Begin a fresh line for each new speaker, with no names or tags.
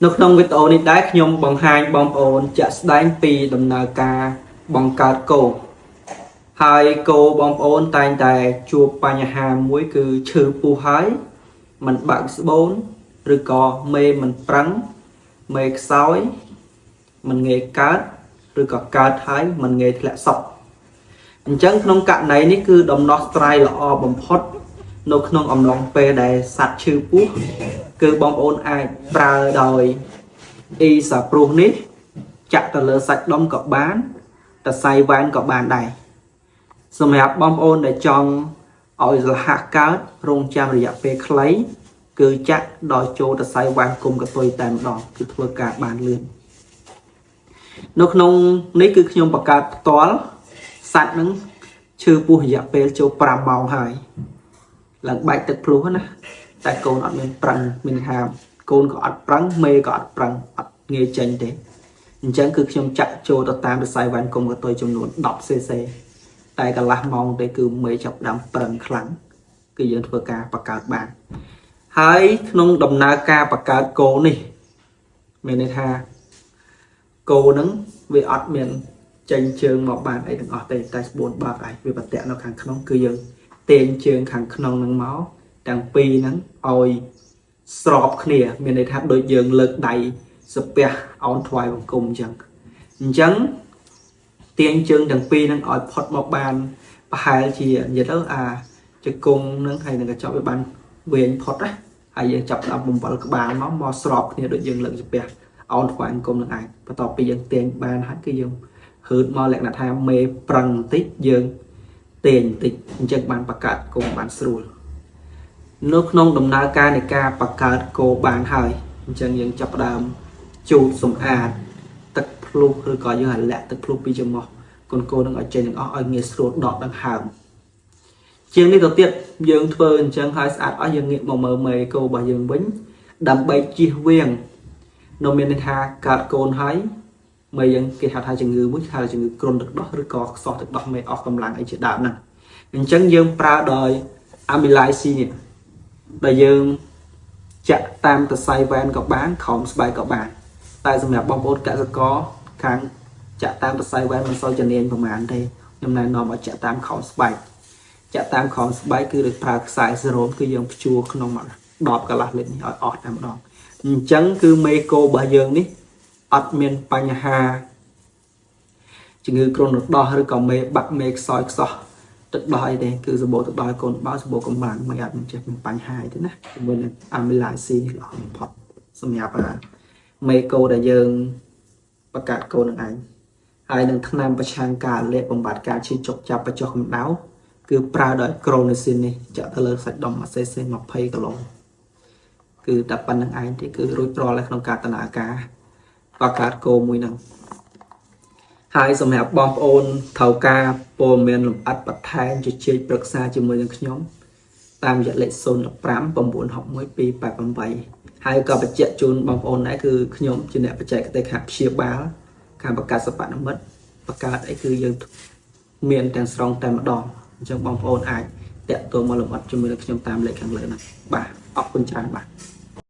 នៅក្នុងវីដេអូនេះដែរខ្ញុំបង្ហាញបងប្អូនជាក់ស្ដែងពីដំណើរការបង្កើតគោហើយគោបងប្អូនតែងតែជួបបញ្ហាមួយគឺឈឺពោះហើយមិនបើកស្បូនឬក៏មេមិនប្រឹងមេខ្សោយមិនងាយកើតឬក៏កើតហើយមិនងាយធ្លាក់សក់អញ្ចឹងក្នុងករណីនេះគឺដំណោះស្រាយល្អបំផុតនៅក្នុងអំឡុងពេលដែលសត្វឈឺពោះគឺបងប្អូនអាចប្រើដោយអ៊ីសាព្រុសនេះចាក់ទៅលើសាច់ដុំក៏បានតសៃវ៉ែនក៏បានដែរសម្រាប់បងប្អូនដែលចង់ឲ្យលះកើតរងចាំរយៈពេលខ្លីគឺចាក់ដោយចូលតសៃវ៉ែនគុំកតុយតែម្ដងគឺធ្វើការបានលឿននៅក្នុងនេះគឺខ្ញុំបង្កើតផ្ទាល់សាច់នឹងឈឺពោះរយៈពេលចូល5ម៉ោងហើយឡើងបែកទឹកភ្លោះណាតែកូនអត់មានប្រឹងមានហាកូនក៏អត់ប្រឹងមេក៏អត់ប្រឹងអត់ងាយចេញទេអញ្ចឹងគឺខ្ញុំចាក់ចូលទៅតាមរស័យវ៉ាន់គុំកតុយចំនួន 10cc តែកន្លះម៉ោងទេគឺមេចាប់ដើមប្រឹងខ្លាំងគឺយើងធ្វើការបង្កើតបានហើយក្នុងដំណើរការបង្កើតគោនេះមានន័យថាគោនឹងវាអត់មានចេញជើងមកបានអីទាំងអស់ទេតែស្បួនបាក់ហើយវាបតាក់នៅខាងក្នុងគឺយើងទាញជើងខាងក្នុងនឹងមកទាំងពីរហ្នឹងឲ្យស្របគ្នាមានន័យថាដូចយើងលើកដៃសាពះអោនថ្វាយបង្គំអញ្ចឹងទាញជើងទាំងពីរហ្នឹងឲ្យផុតមកបានប្រហែលជានិយាយទៅជង្គង់ហ្នឹងហើយនឹងកញ្ចក់វាបានវែងផុតណាហើយយើងចាប់ដល់បំពល់ក្បាលមកស្របគ្នាដូចយើងលើកសាពះអោនថ្វាយបង្គំនឹងឯងបន្ទាប់ពីយើងទាញបានហើយគឺយើងហឺតមកលក្ខណៈថាមេប្រឹងបន្តិចយើងទាញបន្តិចអញ្ចឹងបានបង្កើតគោបានស្រួលនៅក្នុងដំណើរការនៃការបង្កើតគោបានហើយអញ្ចឹងយើងចាប់ផ្ដើមជូតសម្អាតទឹកភ្លុះឬក៏យើងឲ្យលាក់ទឹកភ្លុះពីច្រមុះកូនគោនឹងឲ្យចេញទាំងអស់ឲ្យងាយស្រួលដកដង្ហើមជាងនេះទៅទៀតយើងធ្វើអញ្ចឹងឲ្យស្អាតអស់យើងងាកមកមើលមេគោរបស់យើងវិញដើម្បីជៀសវាងនៅមានន័យថាកើតកូនហើយមេយើងគេហៅថាជំងឺមួយថាជំងឺគ្រុនទឹកដោះឬក៏ខ្សោះទឹកដោះមេអស់កម្លាំងអីជាដើមហ្នឹងអញ្ចឹងយើងប្រើដោយអាមីឡៃស៊ីនេះដែលយើងចាក់តាមតសៃវ៉ែនក៏បានខំស្បែកក៏បានតែសម្រាប់បងប្អូនកសិករខាងចាក់តាមតសៃវ៉ែនមិនសូវជំនាញប្រហែលទេខ្ញុំណែនាំឲ្យចាក់តាមខំស្បែកចាក់តាមខំស្បែកគឺដោយប្រើខ្សែសេរ៉ូមគឺយើងព្យួរក្នុងមក10កន្លះលីត្រនេះឲ្យអស់តែម្ដងអញ្ចឹងគឺមេគោរបស់យើងនេះអត់មានបញ្ហាជំងឺគ្រុនទឹកដោះឬក៏មេបាក់មេខ្សោយខ្សោះទឹកដោះអីទេគឺសម្បូរទឹកដោះកូនបើសម្បូរកម្លាំងមិនអត់មានចេះមានបញ្ហាអីទេណាជាមួយនឹងអាមីឡាស៊ីនេះល្អបំផុតសម្រាប់មេគោដែលយើងបង្កើតគោនឹងឯងហើយនឹងថ្នាំប្រឆាំងការលាបបំបត្តិការឈឺចុកចាប់បញ្ចុះកម្ដៅគឺប្រើដោយក្រូនេស៊ីននេះចាក់ទៅលើសាច់ដុំអាសេសេ20គីឡូគឺតែប៉ុណ្្នឹងឯងទេគឺរួចរាល់ហើយក្នុងការដំណើរការបង្កើតគោមួយហ្នឹងហើយសម្រាប់បងប្អូនត្រូវការព័ត៌មានលម្អិតបន្ថែមជជែកប្រឹក្សាជាមួយនឹងខ្ញុំតាមរយៈលេខ015 961 288ហើយក៏បញ្ជាក់ជូនបងប្អូនដែរគឺខ្ញុំជាអ្នកបច្ចេកទេសខាងព្យាបាលខាងបង្កើតសព្វនិមិត្តបង្កើតអីគឺយើងមានទាំងស្រុងតែម្ដងអញ្ចឹងបងប្អូនអាចតាក់ទងមកលម្អិតជាមួយនឹងខ្ញុំតាមលេខខាងលើហ្នឹងបាទអរគុណច្រើនបាទ